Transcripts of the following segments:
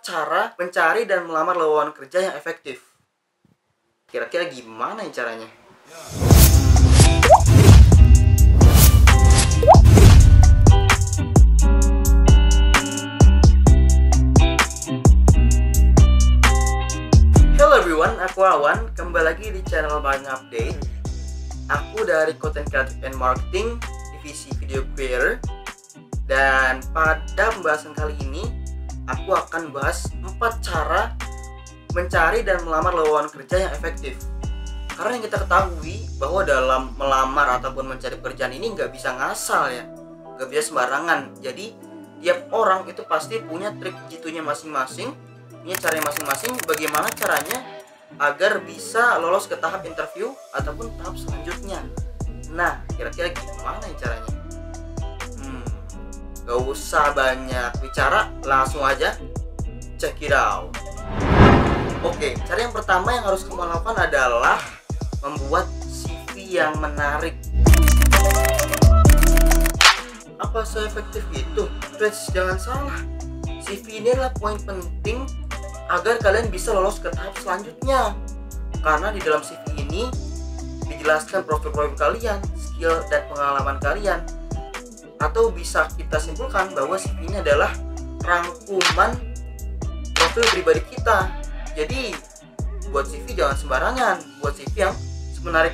cara mencari dan melamar lowongan kerja yang efektif. Kira-kira gimana ya caranya? Hello everyone, aku Awan. Kembali lagi di channel Buying Update. Aku dari Content Creative and Marketing, divisi Video Creator. Dan pada pembahasan kali ini, aku akan bahas 4 cara mencari dan melamar lowongan kerja yang efektif. Karena yang kita ketahui bahwa dalam melamar ataupun mencari pekerjaan ini nggak bisa ngasal ya, nggak bisa sembarangan. Jadi tiap orang itu pasti punya trik jitunya masing-masing, punya caranya masing-masing. Bagaimana caranya agar bisa lolos ke tahap interview ataupun tahap selanjutnya. Nah, kira-kira gimana ya caranya? Gak usah banyak bicara, langsung aja check it out. Oke, cara yang pertama yang harus kamu lakukan adalah membuat CV yang menarik. Apa seefektif itu? Please, jangan salah. CV ini adalah poin penting agar kalian bisa lolos ke tahap selanjutnya. Karena di dalam CV ini dijelaskan profil-profil kalian, skill dan pengalaman kalian. Atau bisa kita simpulkan bahwa CV ini adalah rangkuman profil pribadi kita. Jadi buat CV jangan sembarangan, buat CV yang semenarik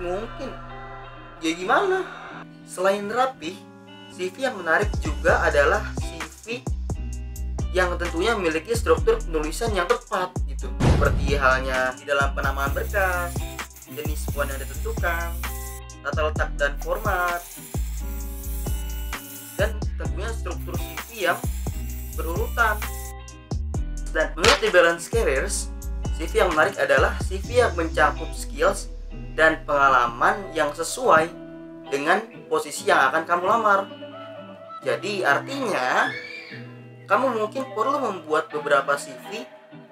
mungkin. Ya gimana? Selain rapi, CV yang menarik juga adalah CV yang tentunya memiliki struktur penulisan yang tepat gitu. Seperti halnya di dalam penamaan berkas, jenis poin yang ditentukan, tata letak dan format, dan tentunya struktur CV yang berurutan. Dan menurut The Balance Careers, CV yang menarik adalah CV yang mencakup skills dan pengalaman yang sesuai dengan posisi yang akan kamu lamar. Jadi artinya kamu mungkin perlu membuat beberapa CV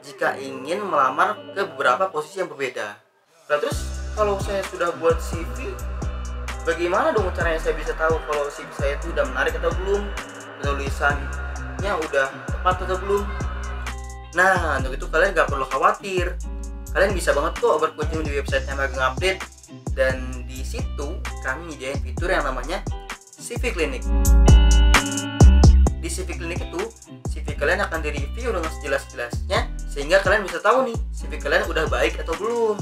jika ingin melamar ke beberapa posisi yang berbeda. Nah, terus kalau saya sudah buat CV, bagaimana dong caranya saya bisa tahu kalau CV saya itu udah menarik atau belum, penulisannya udah tepat atau belum? Nah, untuk itu kalian gak perlu khawatir. Kalian bisa banget kok berkunjung di websitenya Magang Update. Dan di situ kami nyediain fitur yang namanya CV Clinic. Di CV Clinic itu, CV kalian akan direview dengan sejelas-jelasnya, sehingga kalian bisa tahu nih CV kalian udah baik atau belum.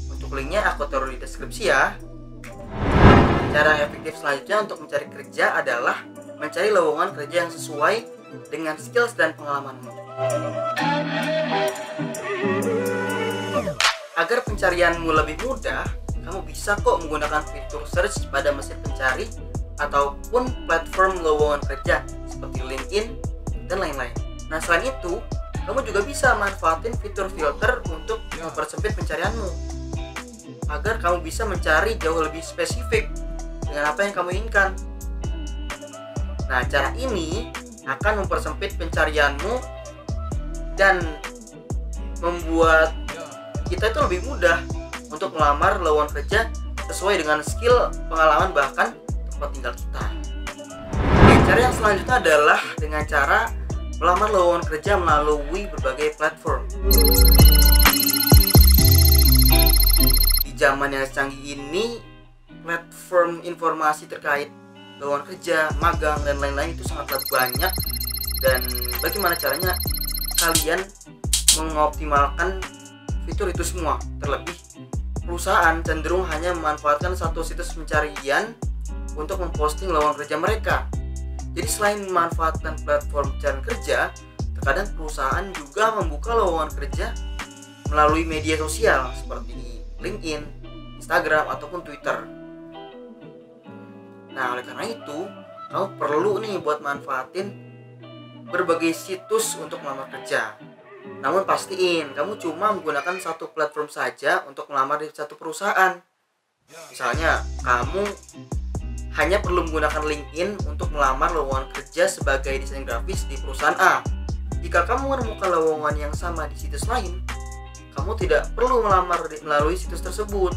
Untuk linknya aku taruh di deskripsi ya. Cara efektif selanjutnya untuk mencari kerja adalah mencari lowongan kerja yang sesuai dengan skills dan pengalamanmu. Agar pencarianmu lebih mudah, kamu bisa kok menggunakan fitur search pada mesin pencari ataupun platform lowongan kerja seperti LinkedIn dan lain-lain. Nah, selain itu, kamu juga bisa manfaatin fitur filter untuk mempersempit pencarianmu agar kamu bisa mencari jauh lebih spesifik dengan apa yang kamu inginkan. Nah, cara ini akan mempersempit pencarianmu dan membuat kita itu lebih mudah untuk melamar lowongan kerja sesuai dengan skill, pengalaman, bahkan tempat tinggal kita. Oke, cara yang selanjutnya adalah dengan cara melamar lowongan kerja melalui berbagai platform. Di zaman yang canggih ini, platform informasi terkait lowongan kerja, magang, dan lain-lain itu sangatlah banyak. Dan bagaimana caranya kalian mengoptimalkan fitur itu semua? Terlebih perusahaan cenderung hanya memanfaatkan satu situs pencarian untuk memposting lowongan kerja mereka. Jadi selain memanfaatkan platform pencarian kerja, terkadang perusahaan juga membuka lowongan kerja melalui media sosial seperti LinkedIn, Instagram, ataupun Twitter. Nah, oleh karena itu, kamu perlu nih buat manfaatin berbagai situs untuk melamar kerja. Namun pastiin kamu cuma menggunakan satu platform saja untuk melamar di satu perusahaan. Misalnya, kamu hanya perlu menggunakan LinkedIn untuk melamar lowongan kerja sebagai desain grafis di perusahaan A. Jika kamu menemukan lowongan yang sama di situs lain, kamu tidak perlu melamar melalui situs tersebut.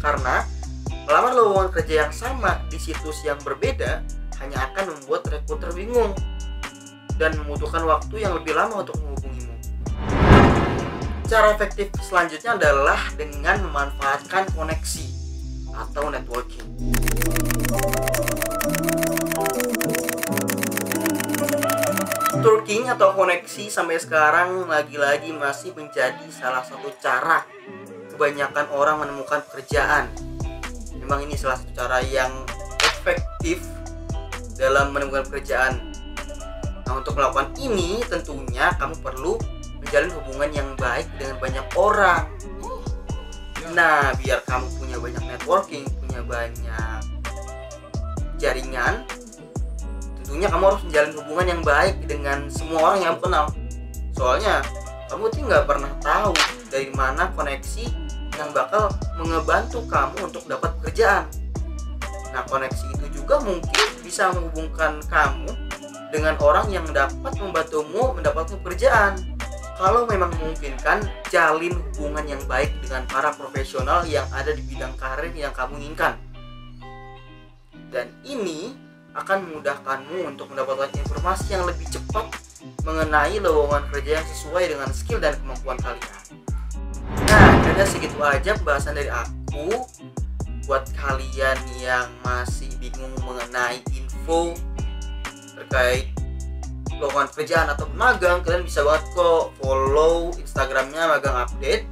Karena melamar lowongan kerja yang sama di situs yang berbeda hanya akan membuat rekruter bingung. dan membutuhkan waktu yang lebih lama untuk menghubungimu. Cara efektif selanjutnya adalah dengan memanfaatkan koneksi atau networking. Networking atau koneksi sampai sekarang lagi-lagi masih menjadi salah satu cara kebanyakan orang menemukan pekerjaan. Memang ini salah satu cara yang efektif dalam menemukan pekerjaan. Nah, untuk melakukan ini tentunya kamu perlu menjalin hubungan yang baik dengan banyak orang. Nah, biar kamu punya banyak networking, punya banyak jaringan, tentunya kamu harus menjalin hubungan yang baik dengan semua orang yang kamu kenal. Soalnya kamu tuh nggak pernah tahu dari mana koneksi yang bakal mengebantu kamu untuk dapat pekerjaan. Nah, koneksi itu juga mungkin bisa menghubungkan kamu dengan orang yang dapat membantumu mendapatkan pekerjaan. Kalau memang memungkinkan, jalin hubungan yang baik dengan para profesional yang ada di bidang karir yang kamu inginkan. Dan ini akan memudahkanmu untuk mendapatkan informasi yang lebih cepat mengenai lowongan kerja yang sesuai dengan skill dan kemampuan kalian. Nah, kayaknya segitu aja pembahasan dari aku. Buat kalian yang masih bingung mengenai info terkait lowongan pekerjaan atau magang, kalian bisa banget kok follow Instagramnya Magang Update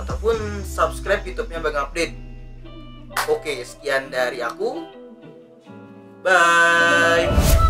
ataupun subscribe YouTube-nya Magang Update. Oke, sekian dari aku. Bye.